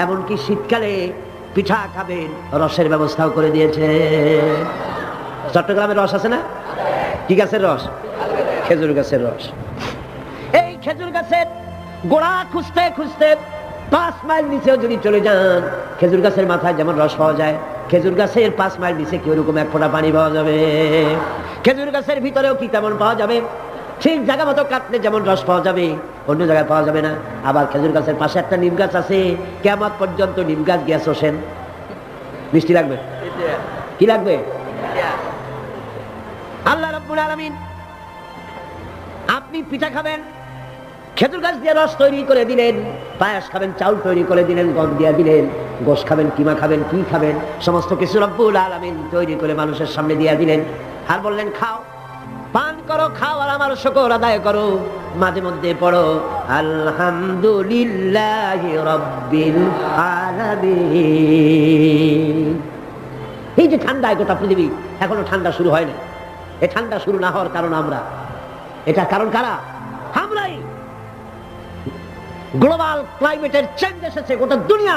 এমনকি শীতকালে পিঠা খাবেন, রসের ব্যবস্থাও করে দিয়েছে। চট্টগ্রামের রস আছে না? কি গাছের রস? খেজুর গাছের রস। এই খেজুর গাছের গোড়া খুঁজতে খুঁজতে 5 মাইল নিচেও যদি চলে যান, খেজুর গাছের মাথায় যেমন রস পাওয়া যায়, খেজুর গাছের 5 মাইল নিচে কি ওরকম 1 ফোঁটা পানি পাওয়া যাবে? খেজুর গাছের ভিতরেও কি তেমন পাওয়া যাবে? ঠিক জায়গা মতো কাটলে যেমন রস পাওয়া যাবে, অন্য জায়গায় পাওয়া যাবে না। আবার খেজুর গাছের পাশে একটা নিম গাছ আছে, কিয়ামত পর্যন্ত নিম গাছ গ্যাস ওঠেন। মিষ্টি লাগবে? কি লাগবে? আল্লাহ রাব্বুল আলামিন, আপনি পিঠা খাবেন, খেজুর গাছ দিয়ে রস তৈরি করে দিলেন, পায়েস খাবেন, চাউল তৈরি করে দিলেন, গম দিয়ে দিলেন, গোশ খাবেন, কিমা খাবেন, কি খাবেন, সমস্ত কিছু রব্বুল আলামিন তৈরি করে মানুষের সামনে দিয়ে দিলেন। আর বললেন খাও, পান করো, খাও, আর আমার শুকর আদায় করো। মাঝে মধ্যে পড়ো আলহামদুলিল্লাহি রাব্বিল আলামিন। এই যে ঠান্ডা, গোটা পৃথিবী এখনো ঠান্ডা শুরু হয় না। এই ঠান্ডা শুরু না হওয়ার কারণ আমরা, এটা কারণ কারা? আমরাই। গ্লোবাল ক্লাইমেটের চেঞ্জ এসেছে, গোটা দুনিয়া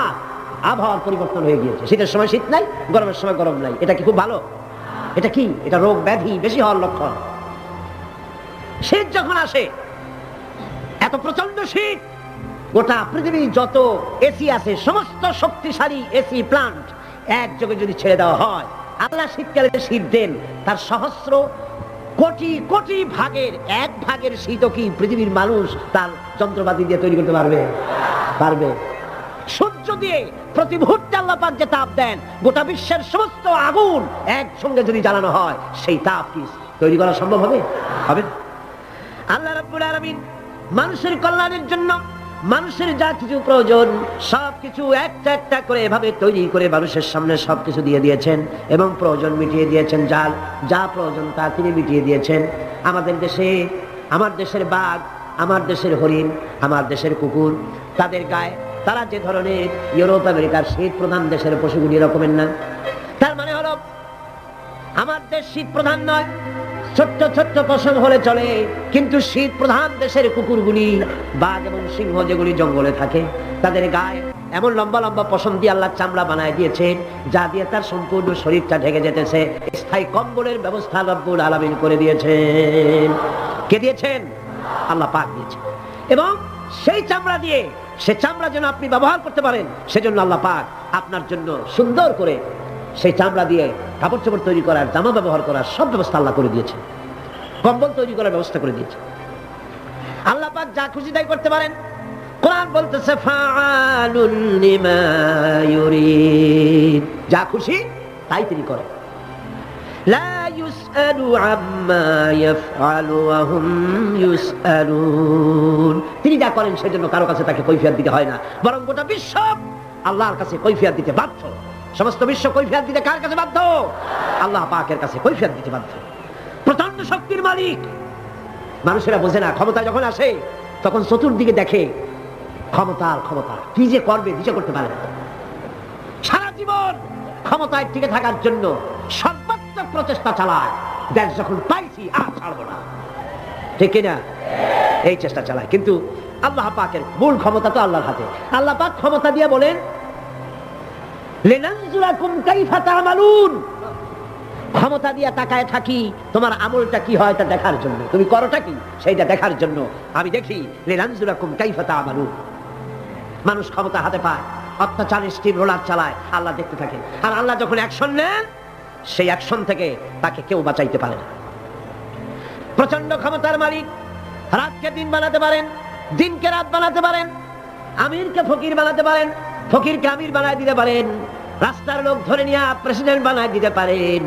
আবহাওয়ার পরিবর্তন হয়ে গিয়েছে। শীতের সময় শীত নাই, গরমের সময় গরম নাই। এটা কি খুব ভালো? এটা কি? এটা রোগ ব্যাধি বেশি হওয়ার লক্ষণ। শীত যখন আসে, এত প্রচন্ড শীত, গোটা পৃথিবী যত এসি আছে, সমস্ত শক্তিশালী এসি প্লান্ট একযোগে যদি ছেড়ে দেওয়া হয়, আল্লাহ শীতকালে শীত দেন, তার সহস্র কোটি কোটি ভাগের 1 ভাগের শীতও কি পৃথিবীর মানুষ তার যন্ত্রপাতি দিয়ে তৈরি করতে পারবে? পারবে। সূর্য দিয়ে প্রতি মুহূর্তে আল্লাহ পাক যে তাপ দেন, গোটা বিশ্বের সমস্ত আগুন একসঙ্গে যদি জ্বালানো হয়, সেই তাপ কি তৈরি করা সম্ভব হবে? হবে। আল্লাহ রাব্বুল আলামিন মানুষের কল্যাণের জন্য মানুষের যা কিছু প্রয়োজন সবকিছু একটা একটা করে এভাবে তৈরি করে মানুষের সামনে সবকিছু দিয়ে দিয়েছেন এবং প্রয়োজন মিটিয়ে দিয়েছেন। যা প্রয়োজন তা তিনি মিটিয়ে দিয়েছেন। আমাদের দেশে, আমার দেশের বাঘ, আমার দেশের হরিণ, আমার দেশের কুকুর, তাদের গায়ে তারা যে ধরনের ইউরোপ আমেরিকার শীত প্রধান দেশের পশুগুলি এরকমের না। তার মানে হলো আমার দেশ শীত প্রধান নয়, ছোট্ট ছোট্ট পশম হলে চলে, কিন্তু শীত প্রধান দেশের কুকুরগুলি, বাঘ এবং সিংহ যেগুলি জঙ্গলে থাকে, তাদের গায়ে এমন লম্বা লম্বা পশম দিয়ে আল্লাহ চামড়া বানায় দিয়েছেন, যা দিয়ে তার সম্পূর্ণ শরীরটা ঢেকে যেতেছে। স্থায়ী কম্বলের ব্যবস্থা রব্বুল আলামিন করে দিয়েছেন। কে দিয়েছেন? আল্লাহ পাক দিয়েছেন। এবং সেই চামড়া দিয়ে, সে চামড়া যেন আপনি ব্যবহার করতে পারেন, সেজন্য আল্লাহ পাক আপনার জন্য সুন্দর করে সেই চামড়া দিয়ে কাপড় চোপড় তৈরি করার, জামা ব্যবহার করার সব ব্যবস্থা আল্লাহ করে দিয়েছে। কম্বল তৈরি করার ব্যবস্থা করে দিয়েছে। আল্লাহ পাক যা খুশি তাই করতে পারেন। কোরআন বলতেছে ফাআলুল লিমা ইউরিদ, যা খুশি তাই তিনি করেন। লা ইউসআলু আম্মা ইয়াফআলু ওয়া হুম ইউসআলুন, তিনি যা করেন সেজন্য কারো কাছে তাকে কৈফিয়ত দিতে হয় না, বরং গোটা বিশ্ব আল্লাহর কাছে কৈফিয়ত দিতে বাধ্য। সমস্ত বিশ্ব কৈফিয়ত দিতে কার কাছে বাধ্য? আল্লাহ পাকের কাছে কৈফিয়ত দিতে বাধ্য। প্রচন্ড শক্তির মালিক। মানুষেরা বোঝে না, ক্ষমতা যখন আসে তখন চতুর্দিকে দেখে ক্ষমতার ক্ষমতা, কি যে করবে দিশা করতে পারে না। সারা জীবন ক্ষমতায় টিকে থাকার জন্য সর্বাত্মক প্রচেষ্টা চালায়। দেশ যখন পাইছি আর ছাড়বো না, ঠিক কিনা? এই চেষ্টা চালায়। কিন্তু আল্লাহ পাকের মূল ক্ষমতা তো আল্লাহর হাতে। আল্লাহ পাক ক্ষমতা দিয়ে বলেন লিনানজুরাকুম কাইফা তা'মালুন, ক্ষমতা দিয়ে তাকায় থাকি তোমার আমলটা কি হয় তা দেখার জন্য, তুমি করোটা কি সেইটা দেখার জন্য আমি দেখি। লিনানজুরাকুম কাইফা তা'মালুন। মানুষ ক্ষমতা হাতে পায়, অত্যাচার স্টিম রোলার চালায়, আল্লাহ দেখতে থাকে। আর আল্লাহ যখন অ্যাকশন নেন, সেই অ্যাকশন থেকে তাকে কেউ বাঁচাইতে পারে না। প্রচন্ড ক্ষমতার মালিক। রাতকে দিন বানাতে পারেন, দিনকে রাত বানাতে পারেন, আমিরকে ফকির বানাতে পারেন, ফকিরকে আমির বানায় দিতে পারেন, রাস্তার লোক ধরে নিয়ে প্রেসিডেন্ট বানায় দিতে পারেন,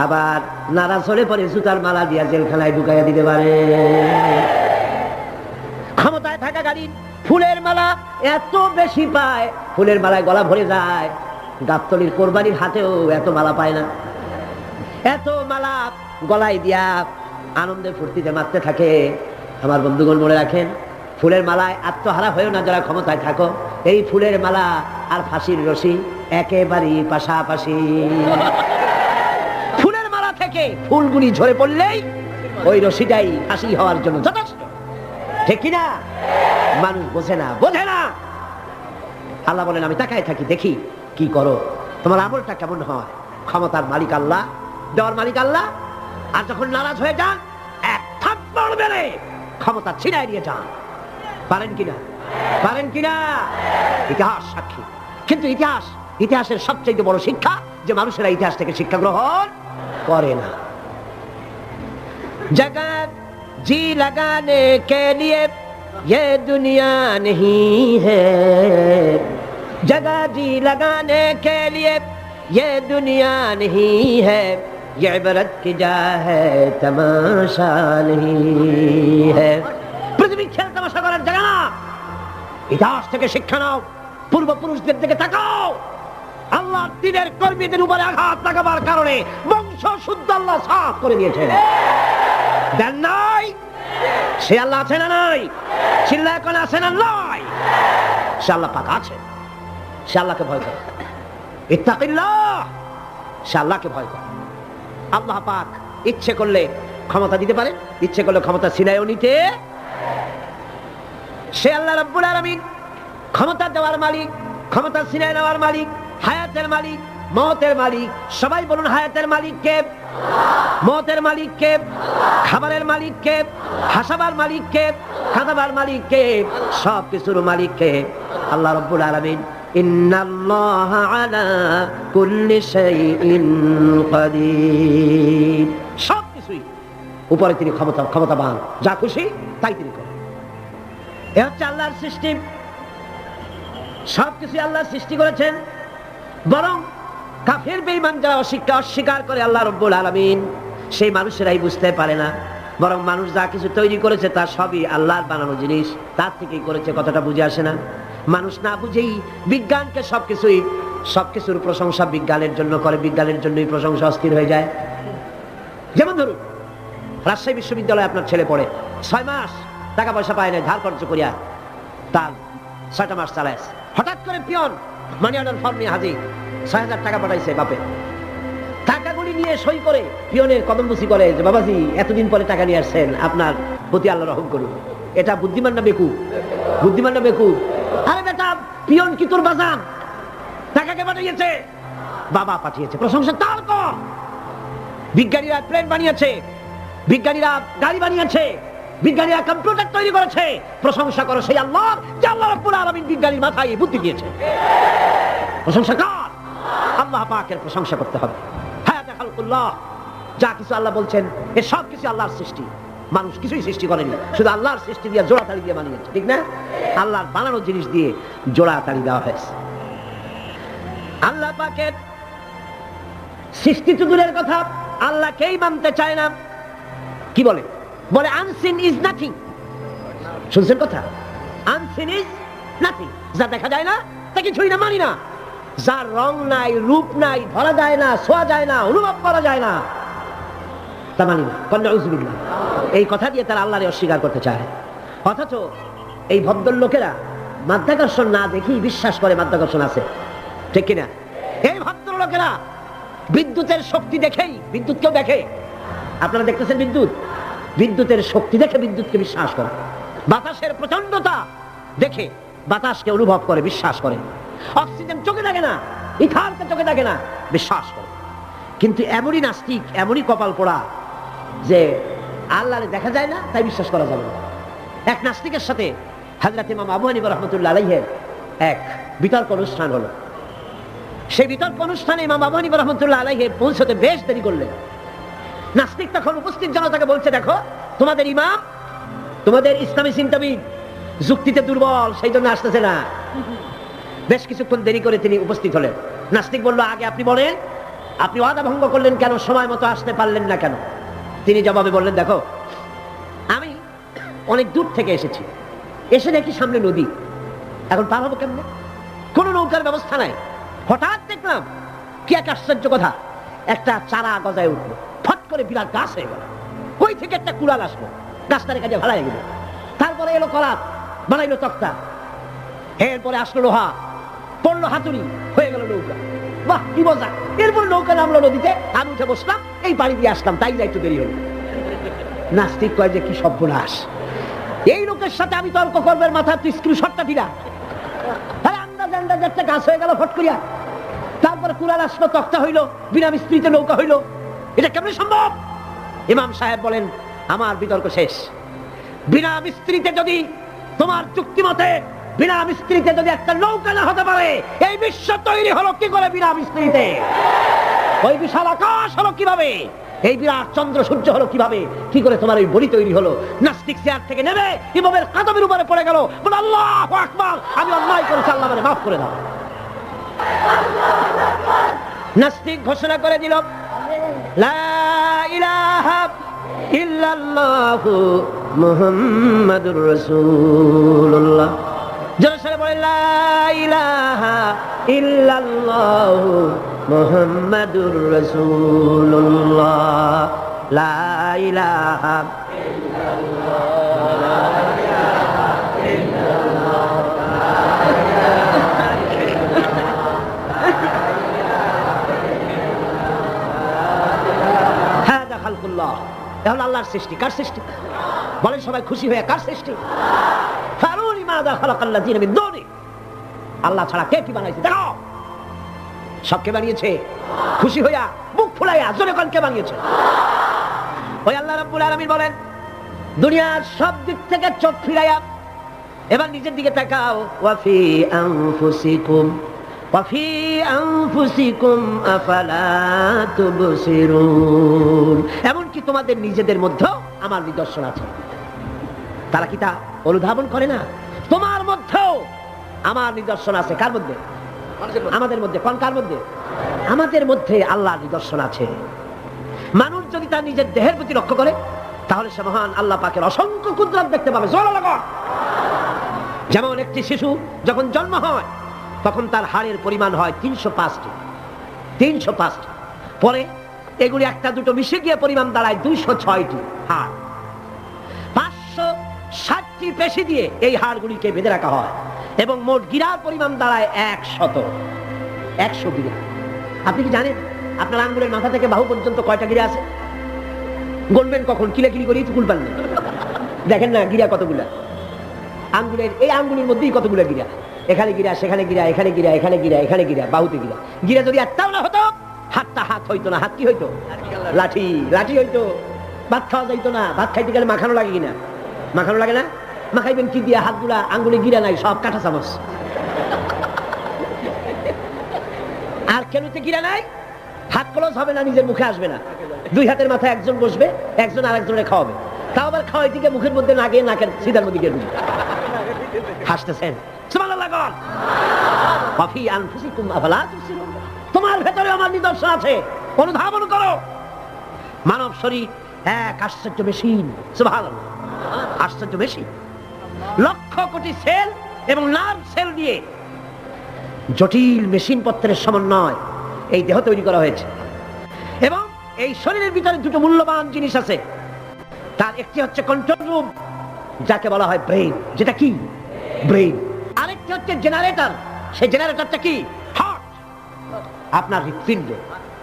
আবার নারাজ হলে পরে জুতার মালা দিয়া জেলখানায় ঢুকাইয়া দিতে পারেন। ক্ষমতায় থাকা গাড়ি ফুলের মালা এত বেশি পায়, ফুলের মালায় গলা ভরে যায়। গাবতলির কোরবানির হাতেও এত মালা পায় না। এত মালা গলায় দিয়া আনন্দে ফুর্তিতে মারতে থাকে। আমার বন্ধুগণ মনে রাখেন, ফুলের মালায় আত্মহারা হয়েও না যারা ক্ষমতায় থাকো। এই ফুলের মালা আর ফাঁসির রশি একেবারেই পাশাপাশি। ফুলের মালা থেকে ফুলগুলি ঝরে পড়লেই ওই রশিটাই ফাঁসি হওয়ার জন্য যথেষ্ট, ঠিক কিনা? মানুষ বোঝে না, বোঝে না। আল্লাহ বলেন আমি তাকায় থাকি, দেখি কি করো, তোমার আমলটা কেমন হয়। ক্ষমতার মালিক আল্লাহ, দেওয়ার মালিক আল্লাহ। আর যখন নারাজ হয়ে যান, এক থাপ্পড় মেরে ক্ষমতা ছিনায় নিয়ে যান। পারেন কিনা? পারেন কিনা? ইতিহাস সাক্ষী। কিন্তু ইতিহাসের সবচেয়ে বড় শিক্ষা যে মানুষেরা ইতিহাস থেকে শিক্ষা গ্রহণ করে না। जगत जी लगाने के लिए ये दुनिया नहीं है, जगह जी लगाने के लिए ये दुनिया नहीं है, ये इबरत की जा है तमाशा नहीं है। পৃথিবী খেল তামাশা করার জায়গা না। ইতিহাস থেকে শিক্ষা নাও, পূর্বপুরুষদের দিকে তাকাও। আল্লাহ দ্বীনের কর্মীদের উপরে আঘাত লাগাবার কারণে বংশ শুদ্ধ আল্লাহ সাফ করে দিয়েছেন। দেন নাই? সে আল্লাহ আছে না নাই? চিল্লা এখন আছে না নাই? সে আল্লাহ পাক আছে। সে আল্লাহকে ভয় করে। ইত্তাকিল্লাহ, সে আল্লাহকে ভয় করে। আল্লাহ পাক ইচ্ছে করলে ক্ষমতা দিতে পারেন, ইচ্ছে করলে ক্ষমতা ছিনায়ও নিতে। সে আল্লাহ রাব্বুল আলামিন ক্ষমতা দেওয়ার মালিক, ক্ষমতা ছিনায় নেওয়ার মালিক, হায়াতের মালিক, মওতের মালিক। সবাই বলুন হায়াতের মালিক কে? মওতের মালিক কে? খাবারের মালিক কে? হাসাবার মালিক কে? কাঁদাবার মালিক কে? সব কিছুর মালিক কে? আল্লাহ রাব্বুল আলামিন। ইন্নাল্লাহা আলা কুল্লি শাইইন কাদির। সব কিছুই উপরে তিনি ক্ষমতাবান, যা খুশি তাই তিনি করেন। এ হচ্ছে আল্লাহর সৃষ্টি। সবকিছু আল্লাহ সৃষ্টি করেছেন। বরং কাফের বেঈমান যারা অস্বীকার করে আল্লাহ রাব্বুল আলামিন, সেই মানুষেরাই বুঝতে পারে না। বরং মানুষ যা কিছু তৈরি করেছে তা সবই আল্লাহর বানানো জিনিস, তার থেকেই করেছে, কথাটা বুঝে আসে না। মানুষ না বুঝেই বিজ্ঞানকে সবকিছুর প্রশংসা বিজ্ঞানের জন্য করে, বিজ্ঞানের জন্যই প্রশংসা অস্থির হয়ে যায়। যেমন ধরুন রাজশাহী বিশ্ববিদ্যালয়ে আপনার ছেলে পড়ে, 6 মাস টাকা পয়সা পায় না, ধার খরচ করিয়া তার 6টা মাস চালায়। হঠাৎ করে পিয়ন মানি অর্ডার ফর্ম নিয়ে হাজির, 6,000 টাকা পাঠাইছে বাপে। টাকাগুলি নিয়ে সই করে পিয়নের কদমবুসি করে যে বাবাজি এতদিন পরে টাকা নিয়ে আসছেন, আপনার প্রতি আল্লাহ রহম করুন। এটা বুদ্ধিমান না বেকুব? বুদ্ধিমান না বেকুব? আরে বেটা, পিয়ন কি তোর বাজান? টাকাকে পাঠিয়েছে, বাবা পাঠিয়েছে, প্রশংসা তার কম। বিজ্ঞানীরা প্লেন বানিয়েছে, বিজ্ঞানীরা গাড়ি বানিয়েছে, বিজ্ঞানীরা কম্পিউটার তৈরি করেছে, প্রশংসা করো সেই আল্লাহ যে আল্লাহ রাব্বুল আলামিন বিজ্ঞানীর মাথায় বুদ্ধি দিয়েছে। প্রশংসা কার? আল্লাহ পাকের প্রশংসা করতে হবে। হায়াতে খালকুল্লাহ, যা কিছু আল্লাহ বলছেন এ সব কিছু আল্লাহর সৃষ্টি। মানুষ কিছুই সৃষ্টি করেনি, শুধু আল্লাহর সৃষ্টি দিয়ে জোড়া তালি দিয়ে বানিয়েছে, ঠিক না? আল্লাহর বানানো জিনিস দিয়ে জোড়া তালি দেওয়া হয়েছে। আল্লাহ পাকের সৃষ্টি তো দূরের কথা, আল্লাহকেই মানতে চায় না। কি বলে? বলে আনসিন ইজ নাথিং। শুনছেন কথা? Unseen is nothing. যা দেখা যায় না তা কিছুই না, মানি না। যার রং নাই, রূপ নাই, ধরা যায় না, ছোঁয়া যায় না, অনুভব করা যায় না, তা মানি না। নাউযুবিল্লাহ। এই কথা দিয়ে তারা আল্লাহরে অস্বীকার করতে চায়। অথচ এই ভদ্রলোকেরা মাধ্যাকর্ষণ না দেখেই বিশ্বাস করে মাধ্যাকর্ষণ আছে, ঠিক কিনা? এই ভদ্রলোকেরা বিদ্যুতের শক্তি দেখেই বিদ্যুৎকেও দেখে। আপনারা দেখতেছেন বিদ্যুতের শক্তি দেখে বিদ্যুৎকে বিশ্বাস করে। বাতাসের প্রচন্ডতা দেখে বাতাসকে অনুভব করে, বিশ্বাস করে। অক্সিজেন চোখে দেখে না, ইথারকে চোখে দেখে না, বিশ্বাস করে। কিন্তু এমনই নাস্তিক, এমনই কপাল পোড়া যে আল্লাহরে দেখা যায় না তাই বিশ্বাস করা যাবে না। এক নাস্তিকের সাথে হযরত ইমাম আবু হানিফা রাহমাতুল্লাহ আলাইহির এক বিতর্ক অনুষ্ঠান হলো। সেই বিতর্ক অনুষ্ঠানে ইমাম আবু হানিফা রাহমাতুল্লাহ আলাইহি পৌঁছতে বেশ দেরি করলেন। নাস্তিক তখন উপস্থিত জনতাকে বলছে, দেখো তোমাদের ইমাম, তোমাদের ইসলামী চিন্তাবিদ যুক্তিতে দুর্বল, সেই জন্য আসতেছে না। বেশ কিছুক্ষণ দেরি করে তিনি উপস্থিত হলেন। নাস্তিক বলল, আগে আপনি বলেন, আপনি ওয়াদা ভঙ্গ করলেন কেন? সময় মতো আসতে পারলেন না কেন? তিনি জবাবে বললেন, দেখো আমি অনেক দূর থেকে এসেছি, এসে দেখি সামনে নদী, এখন পার হবো কেমনে? কোন নৌকার ব্যবস্থা নাই। হঠাৎ দেখলাম কি এক আশ্চর্য কথা, একটা চারা গজায় উঠলো, ফট করে বিরাট গাছ হয়ে গেল। কই থেকে একটা কুড়াল আসলো, গাছটার কাজে ভালাই গেল। তারপরে এলো করাত, বানাইলো তক্তা, এরপরে আসলো লোহা, পড়লো হাতুড়ি, হয়ে গেল নৌকা। বাহ কি মজা! এরপর নৌকা নামলো নদীতে, আমি উঠে বসলাম, এই পাড়ি দিয়ে আসলাম, তাই যাই একটু দেরি হলো। নাস্তিক কয় যে কি সর্বনাশ, এই লোকের সাথে আমি তর্ক করবার মাথা তুই স্ক্রু শটটা দিলা। আন্দাজ একটা কাজ হয়ে গেল ফট করিয়া, তারপরে কুরাল আসলো, তক্তা হইলো, বিনা মিস্ত্রিতে নৌকা হইলো, এটা কেমন সম্ভব? ইমাম সাহেব বলেন, আমার বিতর্ক শেষ। বিনা মিস্ত্রিতে যদি, তোমার যুক্তি মতে বিনা মিস্ত্রিতে যদি একটা নৌকা না হতে পারে, এই বিশ্ব তৈরি হলো কি করে বিনা মিস্ত্রিতে? ওই বিশাল আকাশ হলো কিভাবে? এই বিরাট চন্দ্র সূর্য হলো কিভাবে? কি করে তোমার ওই বডি তৈরি হলো? নাস্তিক চেয়ার থেকে নেমে ইমামের কাদমের উপরে পড়ে গেল, বলে আল্লাহু আকবার, আমি অন্যায় করেছি, আল্লাহ আমাকে মাফ করে দাও। নাস্তিক ঘোষণা করে দিল, লা ইলাহা ইল্লাল্লাহু মুহাম্মাদুর রাসূলুল্লাহ। জোরে বলে, লা ইলাহা ইল্লাল্লাহু মুহাম্মাদুর রাসূলুল্লাহ, লা ইলাহা হাদা খালকুল্লাহ। এখন আল্লাহর সৃষ্টি। কার সৃষ্টি? বলেন সবাই খুশি হয়ে, কার সৃষ্টি? ফারুনি মাযা খালাকাল্লাযিনা মিন দুনি। আল্লাহ ছাড়া কে কি বানাইছে দেখো। সবকে বানিয়েছে। খুশি হইয়া, মুখ ফুলাইয়া জোরে কোন কে বানিয়েছে? ওই আল্লাহ রাব্বুল আলামিন বলেন, দুনিয়ার সব দিক থেকে চোখ ফিরাইয়া এবার নিজের দিকে তাকাও। ওয়াফি আনফুসিকুম ওয়াফি আনফুসিকুম আফালা তুবসিরুন। এমনকি তোমাদের নিজেদের মধ্যেও আমার নিদর্শন আছে। তারা কি তা অনুধাবন করে না? তোমার মধ্যেও আমার নিদর্শন আছে। কার মধ্যে? আমাদের মধ্যে। কোন কার মধ্যে? আমাদের মধ্যে আল্লাহর নিদর্শন আছে। মানুষ যদি তার নিজের দেহের প্রতি লক্ষ্য করে, তাহলে সে মহান আল্লাহ পাকের অসংখ্য কুদরত দেখতে পাবে। জোরে লাগো। যেমন একটি শিশু যখন জন্ম হয়, তখন তার হাড়ের পরিমাণ হয় 305টি। 305টি। পরে এগুলি একটা দুটো মিশে গিয়ে পরিমাণ দাঁড়ায় 206টি হাড়। 560টি পেশি দিয়ে এই হাড়গুলিকে বেঁধে রাখা হয় এবং মোট গিরার পরিমাণ দাঁড়ায় 100 গিরা। আপনি কি জানেন আপনার আঙ্গুলের মাথা থেকে বাহু পর্যন্ত কয়টা গিরা আছে? গুনবেন কখন? কিলাকিলি করেই তো কুলপান নেই। দেখেন না গিরা কতগুলা। আঙ্গুলের এই আঙ্গুলের মধ্যেই কতগুলা গিরা। এখানে গিরা, সেখানে গিরা, এখানে গিরা, এখানে গিরা, এখানে গিরা, বাহুতে গিরা। গিরা যদি একটাও না হতো, হাতটা হাত হইতো না। হাত কি হইতো? লাঠি। লাঠি হইতো। ভাত খাওয়া যাইতো না। ভাত খাইতে গেলে মাখানো লাগে কিনা? মাখানো লাগে না? মাখাইবেন কি দিয়া? হাতগুলা, আঙ্গুলে গিরা নাই, সব কাঁটা চামচ। আর কেনুতে গিরা নাই, হাত ক্লোজ হবে না, নিজের মুখে আসবে না। দুই হাতের মাথায় একজন বসবে, একজন আর একজনের খাওয়াবে। তাও আবার খাওয়াই থেকে মুখের মধ্যে না গিয়ে নাকের সিধার মধ্যে গিয়ে ঢুকবে। হাসতেছেন? সুবহানাল্লাহ। ওয়াফি আনফুসিকুম আফালা তুবসিরুন। তোমার ভেতরে আমার নিদর্শন আছে, অনুধাবন করো। মানব শরীর এক আশ্চর্য মেশিন। সুবহানাল্লাহ। আশ্চর্য মেশিন। লক্ষ কোটি সেল এবং নার্ভ সেল দিয়ে জটিল মেশিন পত্রের সমন্বয় এই দেহ তৈরি করা হয়েছে। এবং এই শরীরের ভিতরে দুটো মূল্যবান জিনিস আছে। তার একটি হচ্ছে কন্ট্রোল রুম, যাকে বলা হয় ব্রেইন। যেটা কি? ব্রেইন। আরেকটি হচ্ছে জেনারেটর। সেই জেনারেটরটা কি? হার্ট। আপনার হৃৎপিণ্ড।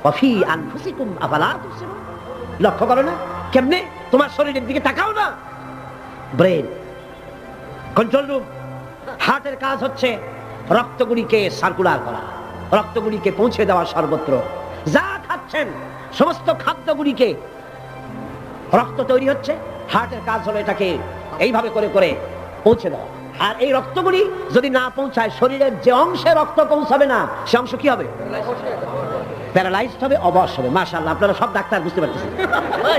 ওয়াফি আনফুসিকুম আফালা তুবসিরুন। লক্ষ্য করো না কেমনে? তোমার শরীরের দিকে তাকাও না। Brain, control room. হার্টের কাজ হচ্ছে রক্তগুলিকে সার্কুলার করা, রক্তগুলিকে পৌঁছে দেওয়া সর্বত্র। যা খাচ্ছেন সমস্ত খাদ্যগুলিকে, রক্ত তৈরি হচ্ছে, হার্টের কাজ হলো এটাকে এইভাবে করে করে পৌঁছে দেওয়া। আর এই রক্তগুলি যদি না পৌঁছায়, শরীরের যে অংশে রক্ত পৌঁছাবে না, সে অংশ কি হবে? প্যারালাইজড হবে, অবশ হবে। মাশাআল্লাহ, আপনারা সব ডাক্তার বুঝতে পারতেছেন,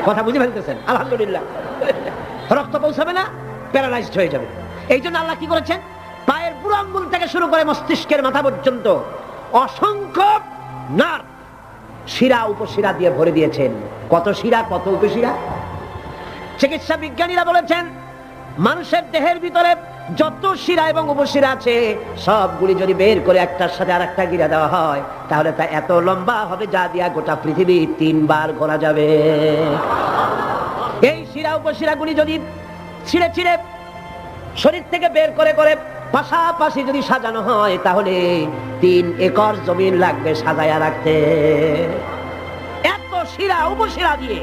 কথা বুঝে ফেলতেছেন। আলহামদুলিল্লাহ। রক্ত পৌঁছাবে না, প্যারালাইজড হয়ে যাবে। এই জন্য আল্লাহ কি করেছেন? পায়ের বুড়ো আঙ্গুল থেকে শুরু করে মস্তিষ্কের মাথা পর্যন্ত অসংখ্য নার্ভ, শিরা উপশিরা দিয়ে ভরে দিয়েছেন। কত শিরা, কত উপশিরা! চিকিৎসা বিজ্ঞানীরা বলেছেন, মানুষের দেহের ভিতরে যত শিরা এবং উপশিরা আছে, সবগুলি যদি বের করে একটার সাথে আর একটা গিরা দেওয়া হয়, তাহলে তা এত লম্বা হবে যা দিয়া গোটা পৃথিবী 3 বার ঘোরা যাবে। এই শিরা উপশিরাগুলি যদি ছিঁড়ে ছিঁড়ে শরীর থেকে বের করে করে পাশাপাশি যদি সাজানো হয়, তাহলে 3 একর জমিন লাগবে সাজায়া রাখতে। এত শিরা উপশিরা দিয়ে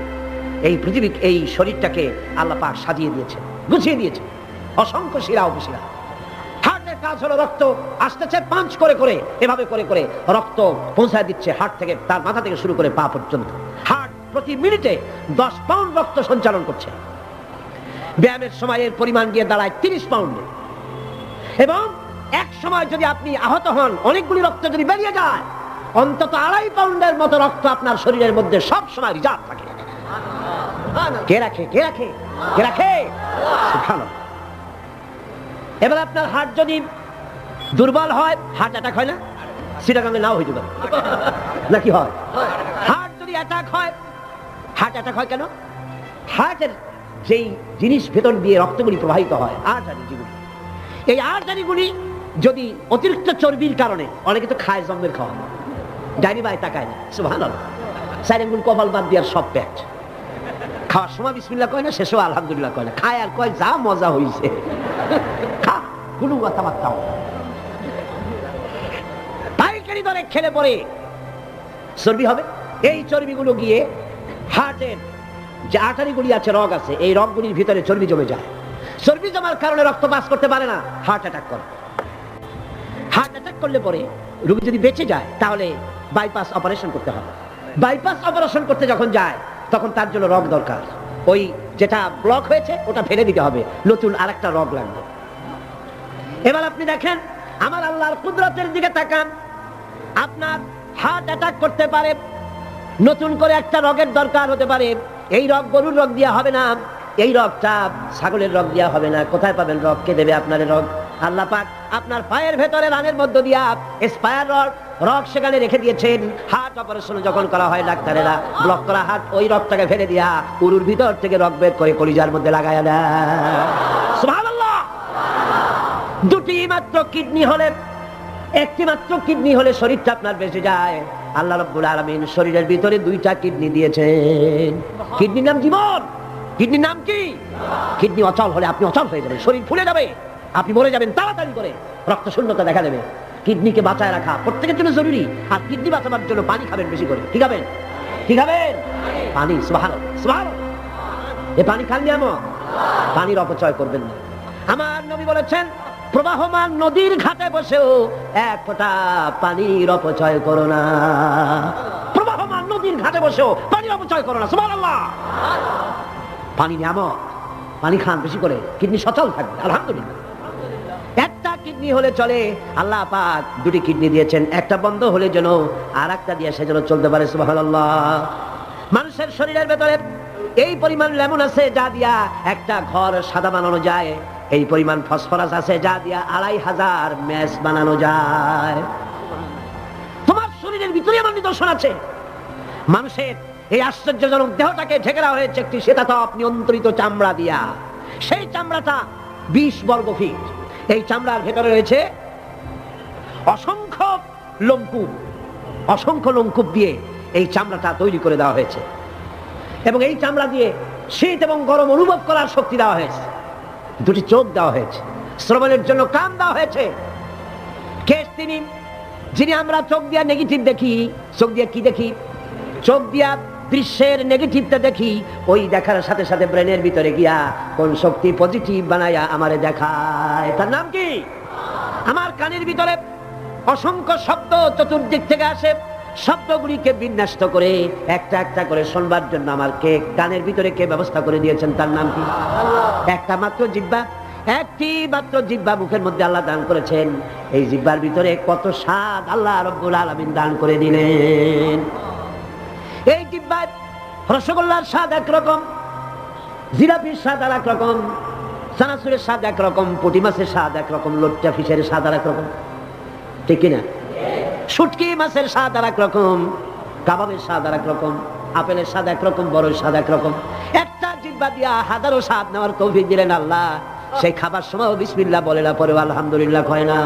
এই পৃথিবী, এই শরীরটাকে আল্লাহ পাক সাজিয়ে দিয়েছে, গুছিয়ে দিয়েছে। অসংখ্য শিরা উপশিরা। হার্টের কাজ হলো রক্ত আসতেছে পাঞ্চ করে করে, এভাবে করে করে রক্ত পৌঁছায় দিচ্ছে হার্ট থেকে, তার মাথা থেকে শুরু করে পা পর্যন্ত। হার্ট প্রতি মিনিটে 10 পাউন্ড রক্ত সঞ্চালন করছে। ব্যায়ামের সময় এর পরিমাণ গিয়ে দাঁড়ায় 30 পাউন্ডে। এবং এক সময় যদি আপনি আহত হন, অনেকগুলি রক্ত যদি বেরিয়ে যায়, অন্তত 2.5 পাউন্ডের মতো রক্ত আপনার শরীরের মধ্যে সব সময় রিজার্ভ থাকে। কে রাখে? কে রাখে? কে রাখে? সুবহানাল্লাহ। এবার আপনার হার্ট যদি দুর্বল হয়, হার্ট অ্যাটাক হয় না? সিটাগাঙ্গে নাও হয়ে যাবে নাকি হয়? হার্ট যদি অ্যাটাক হয়, হার্ট অ্যাটাক হয় কেন? হার্টের যেই জিনিস ভেতর দিয়ে রক্তগুলি প্রবাহিত হয়, আর্টারি যেগুলি, এই আর্টারিগুলি যদি অতিরিক্ত চর্বির কারণে, অনেকে তো খায় জম্মের খাওয়া, ডাইনি বাই তাকায় না, সুবহানাল্লাহ, সাইরেনগুল কপাল বাদ দিয়ে সব পেট, খাওয়ার সময় বিসমিল্লাহ কয় না, শেষও আলহামদুলিল্লাহ কয় না, খায় আর কয় যা মজা হইছে, খা কোনো কথাবার্তা। পাইকারি দরে খেলে পরে চর্বি হবে। এই চর্বিগুলো গিয়ে হার্টের যে আর্টারিগুলি আছে, রগ আছে, এই রগগুলির ভিতরে চর্বি জমে যায়। চর্বি জমার কারণে রক্ত পাস করতে পারে না, হার্ট অ্যাটাক করে। হার্ট অ্যাটাক করলে পরে রোগী যদি বেঁচে যায়, তাহলে বাইপাস অপারেশন করতে হবে। বাইপাস অপারেশন করতে যখন যায়, তখন তার জন্য রগ দরকার। ওই যেটা ব্লক হয়েছে ওটা ফেলে দিতে হবে, নতুন আরেকটা রগ লাগবে। এবার আপনি দেখেন, আমার আল্লাহর কুদরতের দিকে তাকান। আপনার হার্ট অ্যাটাক করতে পারে, নতুন করে একটা রগের দরকার হতে পারে। এই রগ গরুর রগ দিয়া হবে না, এই রগটা ছাগলের রগ দিয়া হবে না। কোথায় পাবেন রগ? কে দেবে আপনার রগ? আল্লাহ পাক আপনার পায়ের ভেতরে রানের মধ্য দিয়া স্পায়ার রগ সেখানে রেখে দিয়েছেন। হার্ট অপারেশন যখন করা হয়, ডাক্তারেরা ব্লক করা হার্ট, ওই রগটাকে ফেলে দিয়া উরুর ভিতর থেকে রগ বের করে কলিজার মধ্যে লাগায়া দেয়। সুবহানাল্লাহ। দুটি মাত্র কিডনি হলে, একটি মাত্র কিডনি হলে শরীরটা আপনার বেঁচে যায়। আল্লাহ রাব্বুল আলামিন শরীরের ভিতরে 2টা কিডনি দিয়েছেন। কিডনির নাম জীবন। কিডনির নাম কি? কিডনি অচল হলে আপনি অচল হয়ে যাবেন, শরীর ফুলে যাবে, আপনি মরে যাবেন তাড়াতাড়ি করে, রক্ত শূন্যতা দেখা দেবে। কিডনিকে বাঁচায় রাখা প্রত্যেকের জন্য জরুরি। আর কিডনি বাঁচাবার জন্য পানি খাবেন বেশি করে। কি খাবেন? কি খাবেন? পানি। সুবহানাল্লাহ, সুবহানাল্লাহ। এই পানি খান নিয়ামত, পানির অপচয় করবেন না। আমার নবী বলেছেন, প্রবাহমান নদীর ঘাটে বসেও এক ফোঁটা পানির অপচয় করো না। প্রবাহমান নদীর ঘাটে বসেও পানির অপচয় করো না। সুবহানাল্লাহ। পানি নিয়ামত, পানি খান বেশি করে, কিডনি সচল থাকবে। আলহামদুলিল্লাহ। একটা কিডনি হলে চলে, আল্লাহ পাক 2টি কিডনি দিয়েছেন। একটা বন্ধ হলে যেন আর একটা দিয়ে সে যেন চলতে পারে। সুবহানাল্লাহ। মানুষের শরীরের ভেতরে এই পরিমাণ লেমন আছে যা দিয়া একটা ঘর সাদা বানানো যায়। এই পরিমাণ ফসফরাস আছে যা দিয়া 2500 ম্যাচ বানানো যায়। তোমার শরীরের ভিতরে এমন নিদর্শন আছে। মানুষের এই আশ্চর্যজনক দেহটাকে ঢেকে দেওয়া হয়েছে একটি শীতাতপ নিয়ন্ত্রিত চামড়া দিয়া। সেই চামড়াটা 20 বর্গ ফিট। এই চামড়ার ভেতরে রয়েছে অসংখ্য লোমকূপ। অসংখ্য লোমকূপ দিয়ে এই চামড়াটা তৈরি করে দেওয়া হয়েছে। এবং এই চামড়া দিয়ে শীত এবং গরম অনুভব করার শক্তি দেওয়া হয়েছে। 2টি চোখ দেওয়া হয়েছে, শ্রবণের জন্য কান দেওয়া হয়েছে। কে তিনি যিনি আমরা চোখ দিয়া নেগেটিভ দেখি? চোখ দিয়া কি দেখি? চোখ দিয়া দৃশ্যের নেগেটিভটা দেখি। ওই দেখার সাথে সাথে ব্রেনের ভিতরে গিয়া কোন শক্তি পজিটিভ বানায়া আমারে দেখায়। তার নাম কি? আমার কানের ভিতরে অসংখ্য শব্দ চতুর্দিক থেকে আসে। শব্দগুলিকে বিন্যস্ত করে একটা একটা করে শুনবার জন্য আমার কানের ভিতরে কে ব্যবস্থা করে দিয়েছেন? তার নাম কি? একটা মাত্র জিহ্বা, একটি মাত্র জিহ্বা মুখের মধ্যে আল্লাহ দান করেছেন। এই জিহ্বার ভিতরে কত স্বাদ আল্লাহ রাব্বুল আলামিন দান করে দিলেন। এই জিহ্বায় রসগোল্লার স্বাদ একরকম, জিলাপির স্বাদ আর একরকম, চানাচুরের স্বাদ একরকম, পুঁটি মাছের স্বাদ একরকম, লট্টা ফিশের স্বাদ আর একরকম, ঠিক কিনা? শুটকি মাছের স্বাদ আর একরকম, কাবাবের স্বাদ আর একরকম, আপেলের স্বাদ একরকম, বড়ের স্বাদ একরকম। একটা জিহ্বা দিয়া হাজারো স্বাদ নেওয়ার তৌফিক দিলেন আল্লাহ। সেই খাবার সময় বিসমিল্লাহ বলে না, পরে আলহামদুলিল্লাহ কয় না।